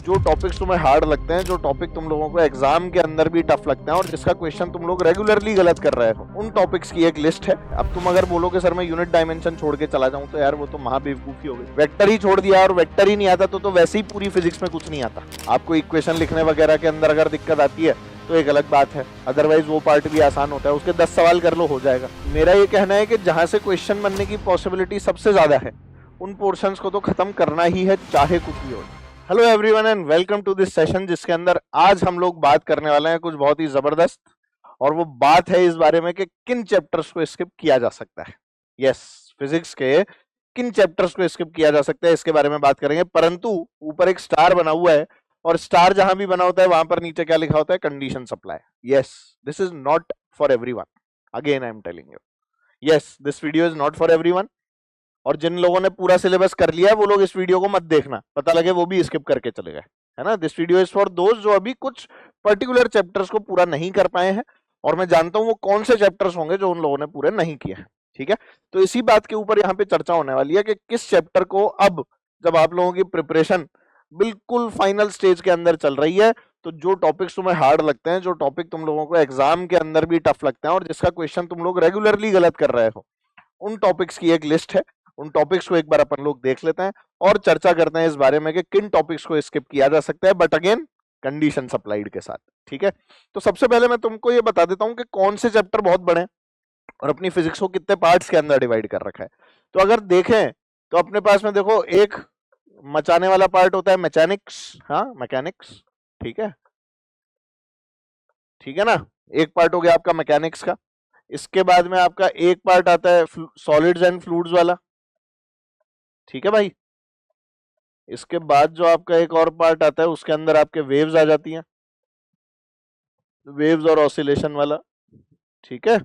जो टॉपिक्स तुम्हें हार्ड लगते हैं, जो टॉपिक तुम लोगों को एग्जाम के अंदर भी टफ लगते हैं और जिसका क्वेश्चन तुम लोग रेगुलरली गलत कर रहे हो, उन टॉपिक्स की एक लिस्ट है। अब तुम अगर बोलोगे सर मैं यूनिट डायमेंशन छोड़ के चला जाऊं, तो यार वो तो महाबेवकूफी हो गई। वेक्टर ही छोड़ दिया और वेक्टर ही नहीं आता तो वैसे ही पूरी फिजिक्स में कुछ नहीं आता। आपको इक्वेशन लिखने वगैरह के अंदर अगर दिक्कत आती है तो एक अलग बात है, अदरवाइज वो पार्ट भी आसान होता है, उसके 10 सवाल कर लो हो जाएगा। मेरा ये कहना है कि जहां से क्वेश्चन बनने की पॉसिबिलिटी सबसे ज्यादा है उन पोर्शंस को तो खत्म करना ही है, चाहे कुछ भी हो। Hello everyone and welcome to this session, जिसके अंदर आज हम लोग बात करने वाले हैं कुछ बहुत ही जबरदस्त, और वो बात है इस बारे में कि किन चैप्टर्स को स्किप किया जा सकता है। यस, फिजिक्स के किन चैप्टर्स को स्किप किया जा सकता है इसके बारे में बात करेंगे। परंतु ऊपर एक स्टार बना हुआ है और स्टार जहां भी बना होता है वहां पर नीचे क्या लिखा होता है? Condition supply. Yes, this is not for everyone. Again I am telling you, yes this video is not for everyone. और जिन लोगों ने पूरा सिलेबस कर लिया है वो लोग इस वीडियो को मत देखना, पता लगे वो भी स्किप करके चले गए, है ना। दिस वीडियो इज फॉर दोस्त जो अभी कुछ पर्टिकुलर चैप्टर्स को पूरा नहीं कर पाए हैं, और मैं जानता हूं वो कौन से चैप्टर्स होंगे जो उन लोगों ने पूरे नहीं किए हैं। ठीक है, तो इसी बात के ऊपर यहाँ पे चर्चा होने वाली है कि किस चैप्टर को अब, जब आप लोगों की प्रिपरेशन बिल्कुल फाइनल स्टेज के अंदर चल रही है, तो जो टॉपिक्स तुम्हें हार्ड लगते हैं, जो टॉपिक तुम लोगों को एग्जाम के अंदर भी टफ लगते हैं और जिसका क्वेश्चन तुम लोग रेगुलरली गलत कर रहे हो, उन टॉपिक्स की एक लिस्ट है। उन टॉपिक्स को एक बार अपन लोग देख लेते हैं और चर्चा करते हैं इस बारे में कि किन टॉपिक्स को स्किप किया जा सकता है, बट अगेन कंडीशन सप्लाइड के साथ। ठीक है, तो सबसे पहले मैं तुमको ये बता देता हूं कि कौन से चैप्टर बहुत बड़े हैं और अपनी फिजिक्स को कितने पार्ट्स के अंदर डिवाइड कर रखा है। तो अगर देखें तो अपने पास में देखो, एक मचाने वाला पार्ट होता है मैकेनिक्स, हाँ मैकेनिक्स, ठीक है, ठीक है ना। एक पार्ट हो गया आपका मैकेनिक्स का। इसके बाद में आपका एक पार्ट आता है सॉलिड्स एंड फ्लूइड्स वाला, ठीक है भाई। इसके बाद जो आपका एक और पार्ट आता है उसके अंदर आपके वेव्स आ जाती हैं, वेव्स और ऑसिलेशन वाला, ठीक है।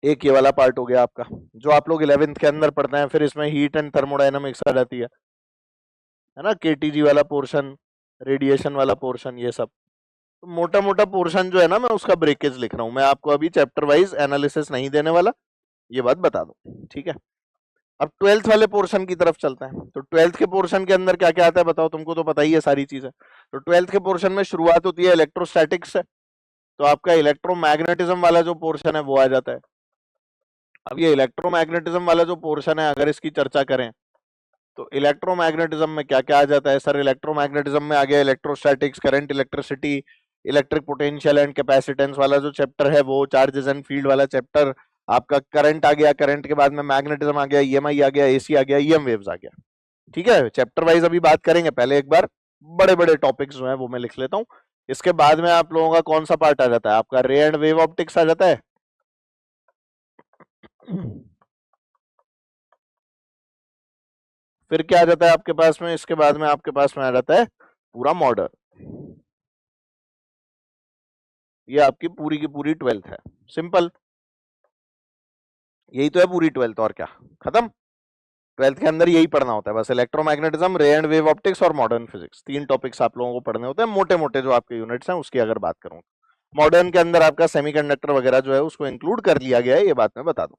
एक ये वाला पार्ट हो गया आपका जो आप लोग 11th के अंदर पढ़ते हैं। फिर इसमें हीट एंड थर्मोडायनामिक्स आ जाती है ना, केटीजी वाला पोर्शन, रेडिएशन वाला पोर्शन, ये सब। तो मोटा मोटा पोर्शन जो है ना, मैं उसका ब्रेकेज लिख रहा हूं। मैं आपको अभी चैप्टर वाइज एनालिसिस नहीं देने वाला, ये बात बता दूं, ठीक है। अब 12th वाले पोर्शन की तरफ चलते हैं। तो 12th के पोर्शन के अंदर क्या क्या आता है बताओ, तुमको तो पता ही है सारी चीजें। तो 12th के पोर्शन में शुरुआत होती है इलेक्ट्रोस्टैटिक्स से, तो आपका इलेक्ट्रोमैग्नेटिज्म वाला जो पोर्शन है वो आ जाता है। अब ये इलेक्ट्रोमैग्नेटिज्म वाला जो पोर्शन है, अगर इसकी चर्चा करें तो इलेक्ट्रोमैग्नेटिज्म में क्या क्या आ जाता है सर? इलेक्ट्रोमैग्नेटिज्म में आ गया electrostatics, current, electricity, electric potential and capacitance वाला जो चैप्टर है वो, चार्जेस एंड फील्ड वाला चैप्टर आपका, करंट आ गया, करंट के बाद में मैग्नेटिज्म आ गया, ईएमआई आ गया, एसी आ गया, ईएम वेव्स आ गया। ठीक है, चैप्टर वाइज अभी बात करेंगे। पहले एक बार बड़े बड़े टॉपिक्स जो है वो मैं लिख लेता हूँ। इसके बाद में आप लोगों का कौन सा पार्ट आ जाता है? आपका रे एंड वेव ऑप्टिक्स आ जाता है। फिर क्या आ जाता है आपके पास में? इसके बाद में आपके पास में आ जाता है पूरा मॉडल। ये आपकी पूरी की पूरी 12th है। सिंपल, यही तो है पूरी 12th, और क्या, खत्म। 12th के अंदर यही पढ़ना होता है बस, इलेक्ट्रोमैग्नेटिज्म, रे एंड वेव ऑप्टिक्स और मॉडर्न फिजिक्स। 3 टॉपिक्स आप लोगों को पढ़ने होते हैं मोटे मोटे, जो आपके यूनिट्स हैं उसकी अगर बात करूं। मॉडर्न के अंदर आपका सेमीकंडक्टर वगैरह जो है उसको इंक्लूड कर लिया गया है, ये बात मैं बता दूं।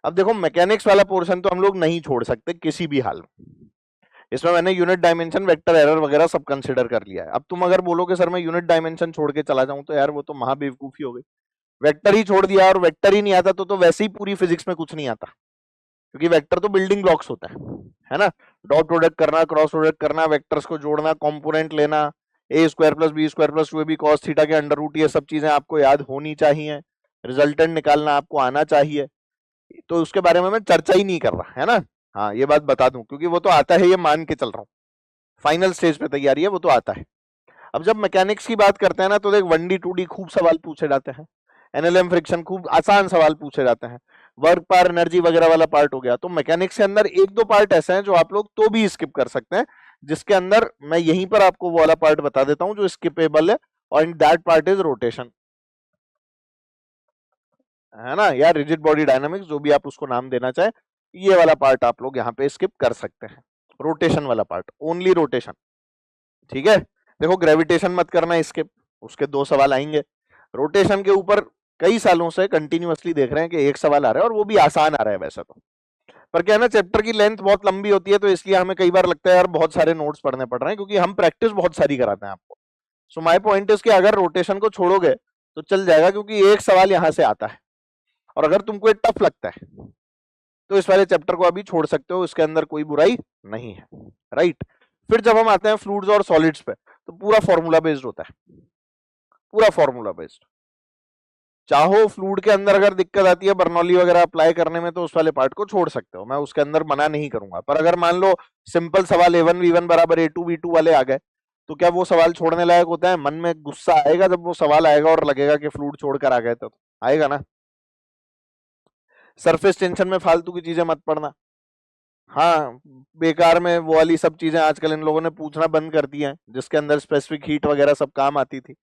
अब देखो, मैकेनिक्स वाला पोर्शन तो हम लोग नहीं छोड़ सकते किसी भी हाल में। इसमें मैंने यूनिट डायमेंशन, वेक्टर एरर वगैरह सब कंसिडर कर लिया है। अब तुम अगर बोलोगे सर मैं यूनिट डायमेंशन छोड़ के चला जाऊं, तो यार वो तो महाबेवकूफी हो गई। वेक्टर ही छोड़ दिया और वेक्टर ही नहीं आता तो वैसे ही पूरी फिजिक्स में कुछ नहीं आता, क्योंकि वेक्टर तो बिल्डिंग ब्लॉक्स होता है ना। डॉट प्रोडक्ट करना, क्रॉस प्रोडक्ट करना, वेक्टर्स को जोड़ना, कंपोनेंट लेना, a square plus b square plus 2ab cos theta के अंडर रूट, ये सब चीजें आपको याद होनी चाहिए। रिजल्टेंट निकालना आपको आना चाहिए। तो उसके बारे में मैं चर्चा ही नहीं कर रहा, है ना। हाँ, ये बात बता दूं, क्योंकि वो तो आता है, ये मान के चल रहा हूँ। फाइनल स्टेज पे तैयारी है, वो तो आता है। अब जब मैकेनिक्स की बात करते हैं ना, तो देख 1D 2D खूब सवाल पूछे जाते हैं, एनएलएम फ्रिक्शन खूब आसान सवाल पूछे जाते हैं, वर्क पावर एनर्जी वगैरह वाला पार्ट हो गया। तो मैकेनिक्स के अंदर एक दो पार्ट ऐसे हैं जो आप लोग तो भी स्किप कर सकते हैं, जिसके अंदर मैं यहीं पर आपको वो वाला पार्ट बता देता हूं जो स्किपेबल है, और दैट पार्ट इज रोटेशन, है ना, या रिजिड बॉडी डायनामिक्स, जो भी आप उसको नाम देना चाहे। ये वाला पार्ट आप लोग यहाँ पे स्किप कर सकते हैं, रोटेशन वाला पार्ट, ओनली रोटेशन। ठीक है, देखो ग्रेविटेशन मत करना स्किप, उसके 2 सवाल आएंगे। रोटेशन के ऊपर कई सालों से कंटिन्यूअसली देख रहे हैं कि एक सवाल आ रहा है, और वो भी आसान आ रहा है वैसे तो, पर क्या है ना, चैप्टर की लेंथ बहुत लंबी होती है, तो इसलिए हमें कई बार लगता है यार बहुत सारे नोट्स पढ़ने पड़ रहे हैं, क्योंकि हम प्रैक्टिस बहुत सारी कराते हैं आपको। सो माय पॉइंट इज कि अगर रोटेशन को छोड़ोगे तो चल जाएगा, क्योंकि एक सवाल यहां से आता है, और अगर तुमको ये टफ लगता है तो इस वाले चैप्टर को अभी छोड़ सकते हो, इसके अंदर कोई बुराई नहीं है, राइट। फिर जब हम आते हैं फ्लूइड्स और सॉलिड्स पे, तो पूरा फॉर्मूला बेस्ड होता है, पूरा फॉर्मूला बेस्ड। चाहो फ्लूइड के अंदर अगर दिक्कत आती है बर्नौली वगैरह अप्लाई करने में, तो उस वाले पार्ट को छोड़ सकते हो, मैं उसके अंदर मना नहीं करूंगा। पर अगर मान लो सिंपल सवाल A1 V1 बराबर A2 V2 वाले आ गए, तो क्या वो सवाल छोड़ने लायक होता है? मन में गुस्सा आएगा जब वो सवाल आएगा और लगेगा कि फ्लूइड छोड़कर आ गए, तो आएगा ना। सरफेस टेंशन में फालतू की चीजें मत पढ़ना। हाँ, बेकार में वो वाली सब चीजें आजकल इन लोगों ने पूछना बंद कर दी हैं, जिसके अंदर स्पेसिफिक हीट वगैरह सब काम आती थी,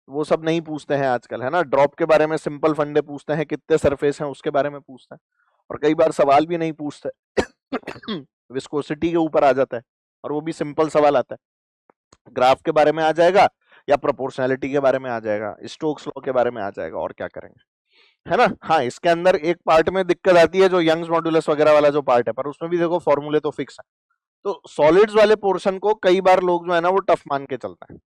वो सब नहीं पूछते हैं आजकल, है ना। ड्रॉप के बारे में सिंपल फंडे पूछते हैं, कितने सरफेस हैं उसके बारे में पूछते हैं, और कई बार सवाल भी नहीं पूछते विस्कोसिटी के ऊपर आ जाता है, और वो भी सिंपल सवाल आता है, ग्राफ के बारे में आ जाएगा या प्रोपोर्शनैलिटी के बारे में आ जाएगा, स्टोक्स लॉ के बारे में आ जाएगा, और क्या करेंगे, है ना। हाँ, इसके अंदर एक पार्ट में दिक्कत आती है जो यंग्स मॉड्यूलस वगैरह वाला जो पार्ट है, पर उसमें भी देखो फॉर्मूले तो फिक्स है। तो सॉलिड्स वाले पोर्शन को कई बार लोग जो है ना वो टफ मान के चलते हैं,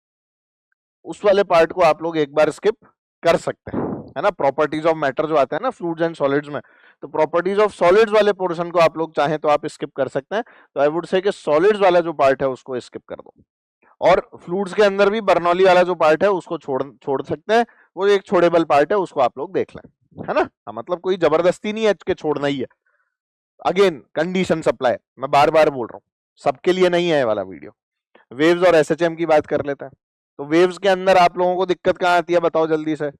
उस वाले पार्ट को आप लोग एक बार स्किप कर सकते हैं, है ना। प्रॉपर्टीज ऑफ मैटर जो आता है ना फ्लूइड्स एंड सॉलिड्स में, तो प्रॉपर्टीज ऑफ सॉलिड्स वाले पोर्शन को आप लोग चाहें तो आप स्किप कर सकते हैं। तो आई वुड से कि सॉलिड्स वाला जो पार्ट है उसको स्किप कर दो, और फ्लूइड्स के अंदर भी बर्नौली वाला जो पार्ट है उसको छोड़ सकते हैं, वो एक छोड़ेबल पार्ट है, उसको आप लोग देख लें, है ना। हाँ, मतलब कोई जबरदस्ती नहीं है कि छोड़ना ही है। अगेन कंडीशन सप्लाई, मैं बार बार बोल रहा हूँ, सबके लिए नहीं है ये वाला वीडियो। वेव्स और एसएचएम की बात कर लेते हैं। तो वेव्स के अंदर आप लोगों को दिक्कत कहाँ आती है, बताओ जल्दी से।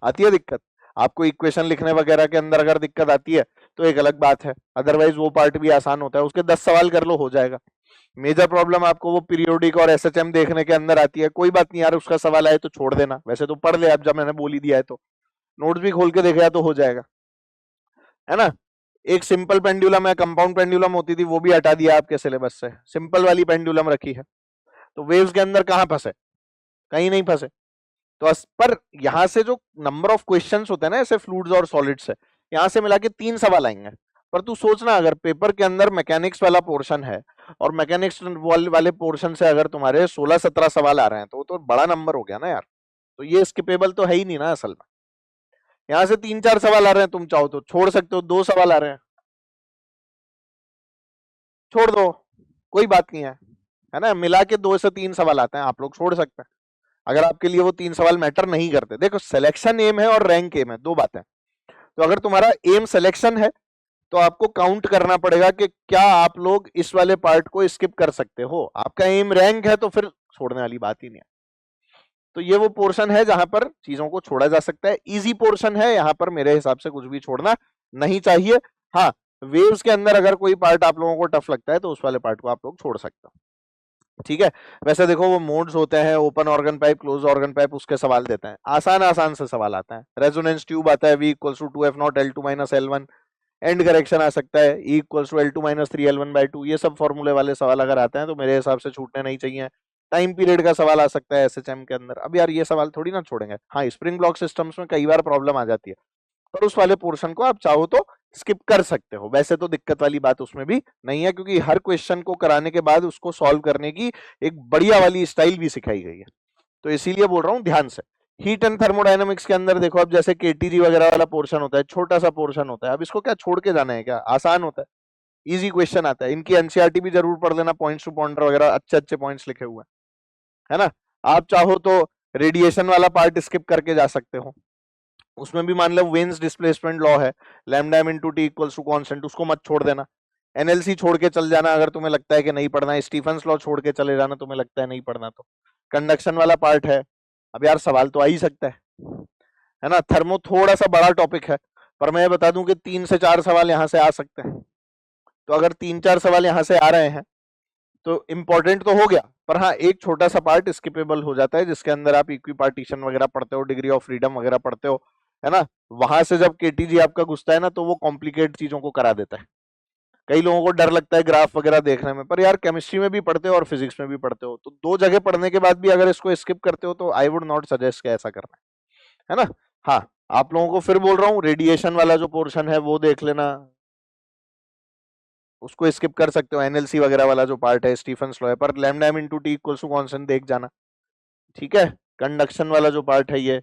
आती है दिक्कत आपको इक्वेशन लिखने वगैरह के अंदर, अगर दिक्कत आती है तो एक अलग बात है, अदरवाइज वो पार्ट भी आसान होता है, उसके 10 सवाल कर लो हो जाएगा। मेजर प्रॉब्लम आपको वो पीरियोडिक और एसएचएम देखने के अंदर आती है, कोई बात नहीं यार, उसका सवाल आए तो छोड़ देना, वैसे तो पढ़ ले अब, जब मैंने बोल ही दिया है तो नोट्स भी खोल के देखा तो हो जाएगा, है ना। एक सिंपल पेंडुलम है, कंपाउंड पेंडुलम होती थी, वो भी हटा दिया आपके सिलेबस से, सिंपल वाली पेंडुलम रखी है। तो वेव्स के अंदर कहाँ फंसे? कहीं नहीं फंसे। तो पर यहां से जो नंबर ऑफ क्वेश्चंस होते हैं ना ऐसे फ्लूइड्स और सॉलिड्स से, यहां से मिला के 3 सवाल आएंगे। पर तू सोचना, अगर पेपर के अंदर मैकेनिक्स वाला पोर्शन है, और मैकेनिक्स वाले पोर्शन से अगर तुम्हारे 16-17 सवाल आ रहे हैं, तो वो तो बड़ा नंबर हो गया ना यार। तो ये स्किपेबल तो है ही नहीं ना असल में। यहां से 3-4 सवाल आ रहे हैं, तुम चाहो तो छोड़ सकते हो, 2 सवाल आ रहे हैं छोड़ दो, कोई बात नहीं है ना। मिला के 2 से 3 सवाल आते हैं, आप लोग छोड़ सकते हैं, अगर आपके लिए वो 3 सवाल मैटर नहीं करते। देखो, सिलेक्शन एम है और रैंक एम है, 2 बातें। तो अगर तुम्हारा एम सिलेक्शन है, तो आपको काउंट करना पड़ेगा कि क्या आप लोग इस वाले पार्ट को स्किप कर सकते हो। आपका एम रैंक है तो फिर छोड़ने वाली बात ही नहीं है। तो ये वो पोर्शन है जहां पर चीजों को छोड़ा जा सकता है, इजी पोर्शन है, यहां पर मेरे हिसाब से कुछ भी छोड़ना नहीं चाहिए। हाँ, वेव्स के अंदर अगर कोई पार्ट आप लोगों को टफ लगता है तो उस वाले पार्ट को आप लोग छोड़ सकते हो, ठीक है। वैसे देखो, वो मोड्स होते हैं, open organ pipe, close organ pipe, उसके सवाल देते हैं, आसान आसान से सवाल आता है। रेजोनेंस ट्यूब आता है, V equals to 2F0 L2 minus L1, and correction आ सकता है, E equals to L2 minus 3L1/2। ये सब फॉर्मूले वाले सवाल अगर आते हैं तो मेरे हिसाब से छूटने नहीं चाहिए। टाइम पीरियड का सवाल आ सकता है एसएचएम के अंदर, अब यार ये सवाल थोड़ी ना छोड़ेंगे। हाँ, स्प्रिंग ब्लॉक सिस्टम्स में कई बार प्रॉब्लम आ जाती है, पर उस वाले पोर्शन को आप चाहो तो स्किप कर सकते हो, वैसे तो दिक्कत वाली बात उसमें भी नहीं है, क्योंकि हर क्वेश्चन को कराने के बाद उसको सॉल्व करने की एक बढ़िया वाली स्टाइल भी सिखाई गई है। तो इसीलिए बोल रहा हूँ ध्यान से। हीट एंड थर्मोडायनेमिक्स के अंदर देखो, अब जैसे केटीजी वगैरह वाला पोर्शन होता है, छोटा सा पोर्शन होता है, अब इसको क्या छोड़ के जाना है क्या? आसान होता है, इजी क्वेश्चन आता है। इनकी एनसीईआरटी भी जरूर पढ़ लेना, पॉइंट्स टू पॉइंटर वगैरह अच्छे अच्छे पॉइंट्स लिखे हुए हैं, है ना। आप चाहो तो रेडिएशन वाला पार्ट स्किप करके जा सकते हो, उसमें भी मान लो वेन्स डिस्प्लेसमेंट लॉ है, lambda m into T equals to constant, उसको मत छोड़ देना। एनएलसी छोड़ के चल जाना अगर तुम्हें लगता है कि नहीं पढ़ना है, स्टीफन्स लॉ छोड़ के चले जाना तुम्हें लगता है नहीं पढ़ना तो। कंडक्शन वाला पार्ट है, अब यार सवाल तो आ ही सकता है ना। थर्मो थोड़ा सा बड़ा टॉपिक है, पर मैं बता दूं कि 3 से 4 सवाल यहाँ से आ सकते हैं। तो अगर 3-4 सवाल यहाँ से आ रहे हैं तो इम्पोर्टेंट तो हो गया, पर हाँ, एक छोटा सा पार्ट स्किपेबल हो जाता है, जिसके अंदर आप इक्विपार्टीशन वगैरह पढ़ते हो, डिग्री ऑफ फ्रीडम वगैरह पढ़ते हो, है ना। वहां से जब केटीजी आपका घुसता है ना, तो वो कॉम्प्लिकेट चीजों को करा देता है। कई लोगों को डर लगता है ग्राफ वगैरह देखने में, पर यार केमिस्ट्री में भी पढ़ते हो और फिजिक्स में भी पढ़ते हो, तो 2 जगह पढ़ने के बाद भी अगर इसको स्किप करते हो तो आई वुड नॉट सजेस्ट कि ऐसा करना है ना। हाँ, आप लोगों को फिर बोल रहा हूँ, रेडिएशन वाला जो पोर्शन है वो देख लेना, उसको स्किप कर सकते हो, एनएलसी वगैरह वाला जो पार्ट है स्टीफन्स लॉ है, पर lambda M into T equals to constant देख जाना, ठीक है। कंडक्शन वाला जो पार्ट है ये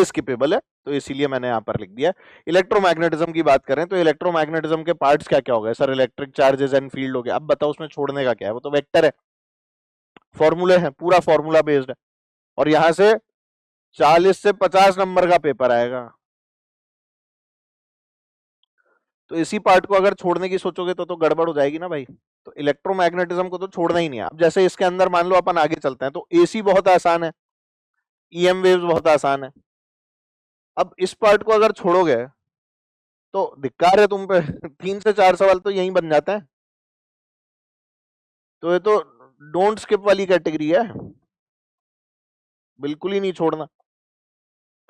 स्किपेबल है, तो इसीलिए मैंने यहाँ पर लिख दिया। इलेक्ट्रोमैग्नेटिज्म की बात करें तो इलेक्ट्रोमैग्नेटिज्म के पार्ट्स क्या क्या हो गए sir, electric charges and field हो गया। अब बताओ उसमें छोड़ने का क्या है, वो तो वेक्टर है, फॉर्मूले हैं, पूरा फॉर्मूला बेस्ड है, और यहां से 40 से 50 नंबर का पेपर आएगा। तो इसी पार्ट को अगर छोड़ने की सोचोगे तो गड़बड़ हो जाएगी ना भाई। तो इलेक्ट्रोमैग्नेटिज्म को तो छोड़ना ही नहीं है। अब जैसे इसके अंदर मान लो अपन आगे चलते हैं तो एसी बहुत आसान है, ईएम वेव्स बहुत आसान है। अब इस पार्ट को अगर छोड़ोगे तो धिक्कार है तुम पे 3 से 4 सवाल तो यहीं बन जाते हैं। तो ये तो डोंट स्किप वाली कैटेगरी है, बिल्कुल ही नहीं छोड़ना।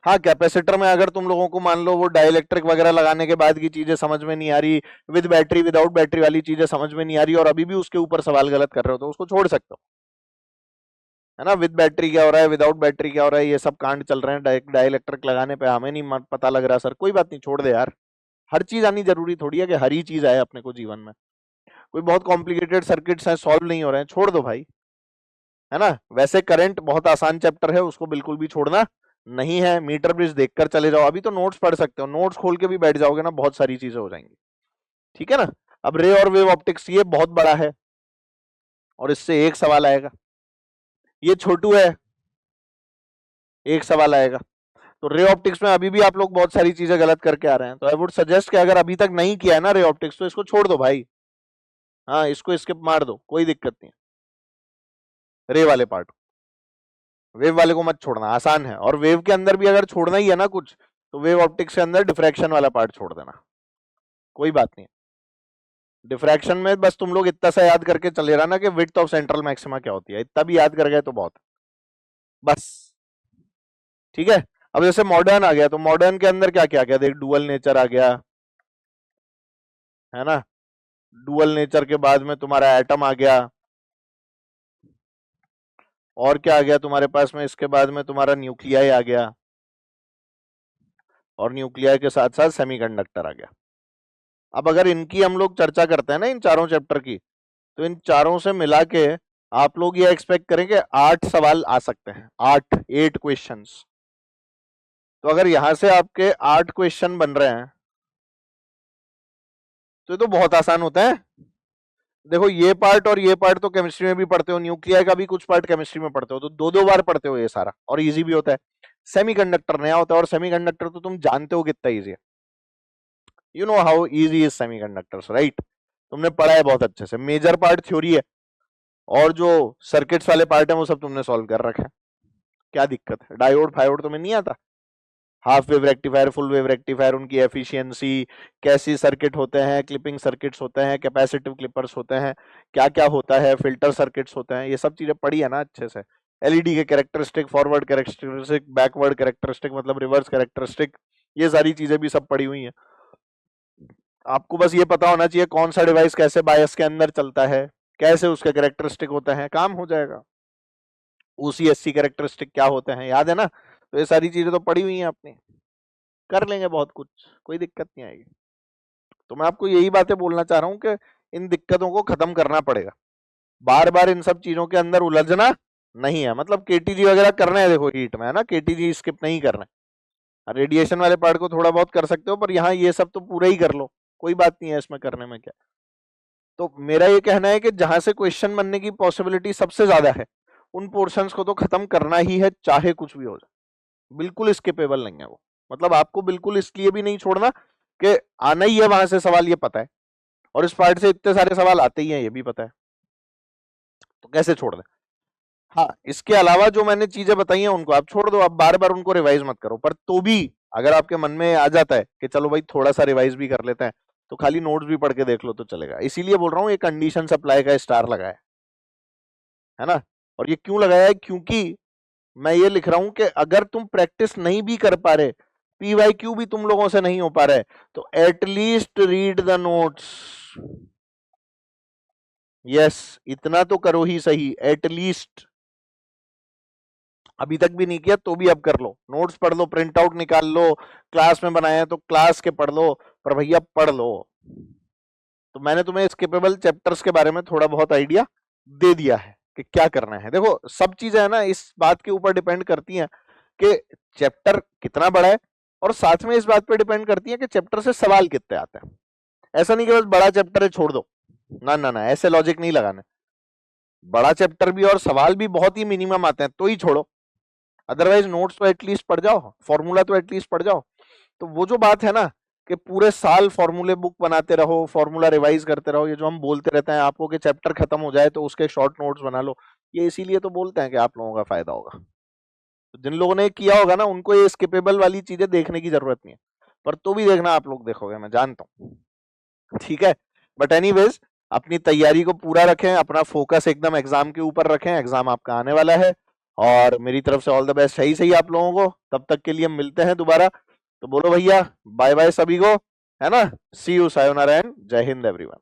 हाँ, कैपेसिटर में अगर तुम लोगों को मान लो वो डाइलेक्ट्रिक वगैरह लगाने के बाद की चीजें समझ में नहीं आ रही, विद बैटरी विदाउट बैटरी वाली चीजें समझ में नहीं आ रही और अभी भी उसके ऊपर सवाल गलत कर रहे हो तो उसको छोड़ सकते हो, है ना। विद बैटरी क्या हो रहा है, विदाउट बैटरी क्या हो रहा है, ये सब कांड चल रहे हैं डाइलेक्ट्रिक लगाने पे, हमें नहीं पता लग रहा सर, कोई बात नहीं, छोड़ दे यार। हर चीज आनी जरूरी थोड़ी है कि हर ही चीज आए अपने को जीवन में। कोई बहुत कॉम्प्लिकेटेड सर्किट्स हैं, सॉल्व नहीं हो रहे हैं, छोड़ दो भाई, है ना। वैसे करंट बहुत आसान चैप्टर है, उसको बिल्कुल भी छोड़ना नहीं है। मीटर ब्रिज देखकर चले जाओ, अभी तो नोट्स पढ़ सकते हो, नोट्स खोल के भी बैठ जाओगे ना, बहुत सारी चीजें हो जाएंगी, ठीक है ना। अब रे और वेव ऑप्टिक्स ये बहुत बड़ा है और इससे एक सवाल आएगा। ये छोटू है, एक सवाल आएगा। तो रे ऑप्टिक्स में अभी भी आप लोग बहुत सारी चीजें गलत करके आ रहे हैं, तो आई वुड सजेस्ट कि अगर अभी तक नहीं किया है ना रे ऑप्टिक्स तो इसको छोड़ दो भाई। हाँ, इसको स्किप मार दो, कोई दिक्कत नहीं, रे वाले पार्ट, वेव वाले को मत छोड़ना, आसान है। और वेव के अंदर भी अगर छोड़ना ही है ना कुछ तो वेव ऑप्टिक्स के अंदर डिफ्रैक्शन वाला पार्ट छोड़ देना, कोई बात नहीं। डिफ्रैक्शन में बस तुम लोग इतना सा याद करके चले रहा ना कि विड्थ ऑफ सेंट्रल मैक्सिमा क्या होती है, इतना भी याद कर गए तो बहुत, बस, ठीक है। अब जैसे मॉडर्न आ गया तो मॉडर्न के अंदर क्या क्या आ गया, देख डुअल नेचर आ गया, है ना। डुअल नेचर के बाद में तुम्हारा एटम आ गया, और क्या आ गया तुम्हारे पास में, इसके बाद में तुम्हारा न्यूक्लियाई आ गया, और न्यूक्लियाई के साथ साथ सेमीकंडक्टर आ गया। अब अगर इनकी हम लोग चर्चा करते हैं ना, इन चारों चैप्टर की, तो इन चारों से मिला के आप लोग ये एक्सपेक्ट करें कि 8 सवाल आ सकते हैं, 8 क्वेश्चंस। तो अगर यहां से आपके 8 क्वेश्चन बन रहे हैं तो ये तो बहुत आसान होता है। देखो ये पार्ट और ये पार्ट तो केमिस्ट्री में भी पढ़ते हो, न्यूक्लियर का भी कुछ पार्ट केमिस्ट्री में पढ़ते हो, तो 2-2 बार पढ़ते हो ये सारा, और इजी भी होता है। सेमीकंडक्टर नया होता है, और सेमीकंडक्टर तो तुम जानते हो कितना इजी है, you know how easy is semiconductors, right. तुमने पढ़ा है बहुत अच्छे से, मेजर पार्ट थ्योरी है, और जो सर्किट्स वाले पार्ट है वो सब तुमने सॉल्व कर रखा है। क्या दिक्कत है, डायोड फायोड तुम्हें नहीं आता, half wave rectifier, full wave rectifier, उनकी एफिशिएंसी, कैसी सर्किट होते हैं, क्लिपिंग सर्किट्स होते हैं, कैपेसिटिव क्लिपर्स होते हैं, क्या क्या होता है, फिल्टर सर्किट्स होते हैं, ये सब चीजें पढ़ी है ना अच्छे से। एलईडी के characteristic, forward characteristic, backward characteristic मतलब रिवर्स कैरेक्टरिस्टिक, ये सारी चीजें भी सब पढ़ी हुई हैं। आपको बस ये पता होना चाहिए कौन सा डिवाइस कैसे बायस के अंदर चलता है, कैसे उसके कैरेक्टरिस्टिक होते हैं, काम हो जाएगा। ओसीएससी कैरेक्टरिस्टिक क्या होते हैं, याद है ना। तो ये सारी चीजें तो पढ़ी हुई हैं आपने, कर लेंगे बहुत कुछ, कोई दिक्कत नहीं आएगी। तो मैं आपको यही बातें बोलना चाह रहा हूँ कि इन दिक्कतों को खत्म करना पड़ेगा, बार बार इन सब चीजों के अंदर उलझना नहीं है। मतलब केटीजी वगैरह करना है, देखो हीट में है ना, केटीजी स्किप नहीं करना है, रेडिएशन वाले पार्ट को थोड़ा बहुत कर सकते हो, पर यहाँ ये सब तो पूरा ही कर लो, कोई बात नहीं है इसमें करने में क्या। तो मेरा ये कहना है कि जहां से क्वेश्चन बनने की पॉसिबिलिटी सबसे ज्यादा है उन पोर्शंस को तो खत्म करना ही है, चाहे कुछ भी हो जाए, बिल्कुल स्किपेबल नहीं है वो। मतलब आपको बिल्कुल इसलिए भी नहीं छोड़ना कि आना ही है वहां से सवाल, ये पता है, और इस पार्ट से इतने सारे सवाल आते ही हैं ये भी पता है, तो कैसे छोड़ दें। हाँ, इसके अलावा जो मैंने चीजें बताई हैं उनको आप छोड़ दो, आप बार बार उनको रिवाइज मत करो, पर तो भी अगर आपके मन में आ जाता है कि चलो भाई थोड़ा सा रिवाइज भी कर लेते हैं, तो खाली नोट्स भी पढ़ के देख लो तो चलेगा। इसीलिए बोल रहा हूँ, ये कंडीशन सप्लाई का स्टार लगाया है ना। और ये क्यों लगाया है, क्योंकि मैं ये लिख रहा हूं कि अगर तुम प्रैक्टिस नहीं भी कर पा रहे, पीवाईक्यू भी तुम लोगों से नहीं हो पा रहा है, तो at least read the notes. Yes, इतना तो करो ही सही, एटलीस्ट। अभी तक भी नहीं किया तो भी अब कर लो, नोट्स पढ़ लो, प्रिंट आउट निकाल लो, क्लास में बनाए हैं तो क्लास के पढ़ लो, पर भैया पढ़ लो। तो मैंने तुम्हें स्किपेबल चैप्टर्स के बारे में थोड़ा बहुत आइडिया दे दिया है कि क्या करना है। देखो सब चीजें है ना इस बात के ऊपर डिपेंड करती हैं कि चैप्टर कितना बड़ा है, और साथ में इस बात पे डिपेंड करती है कि चैप्टर से सवाल कितने आते हैं। ऐसा नहीं कि बस बड़ा चैप्टर है छोड़ दो, ना ना ना, ऐसे लॉजिक नहीं लगाने। बड़ा चैप्टर भी और सवाल भी बहुत ही मिनिमम आते हैं तो ही छोड़ो, अदरवाइज नोट्स तो एटलीस्ट पढ़ जाओ, फॉर्मूला तो एटलीस्ट पढ़ जाओ। तो वो जो बात है ना कि पूरे साल फॉर्मूले बुक बनाते रहो, फॉर्मूला रिवाइज करते रहो, ये जो हम बोलते रहते हैं आपको कि चैप्टर खत्म हो जाए तो उसके शॉर्ट नोट्स बना लो, ये इसीलिए तो बोलते हैं कि आप लोगों का फायदा होगा। तो जिन लोगों ने किया होगा ना उनको ये स्किपेबल वाली चीजें देखने की जरूरत नहीं है, पर तो भी देखना आप लोग देखोगे, मैं जानता हूँ, ठीक है। बट एनीवेज अपनी तैयारी को पूरा रखें, अपना फोकस एकदम एग्जाम के ऊपर रखें, एग्जाम आपका आने वाला है, और मेरी तरफ से ऑल द बेस्ट है ही सही आप लोगों को। तब तक के लिए मिलते हैं दोबारा, तो बोलो भैया बाय बाय सभी को, है ना। सी यू, सायोनारा एंड जय हिंद एवरीवन।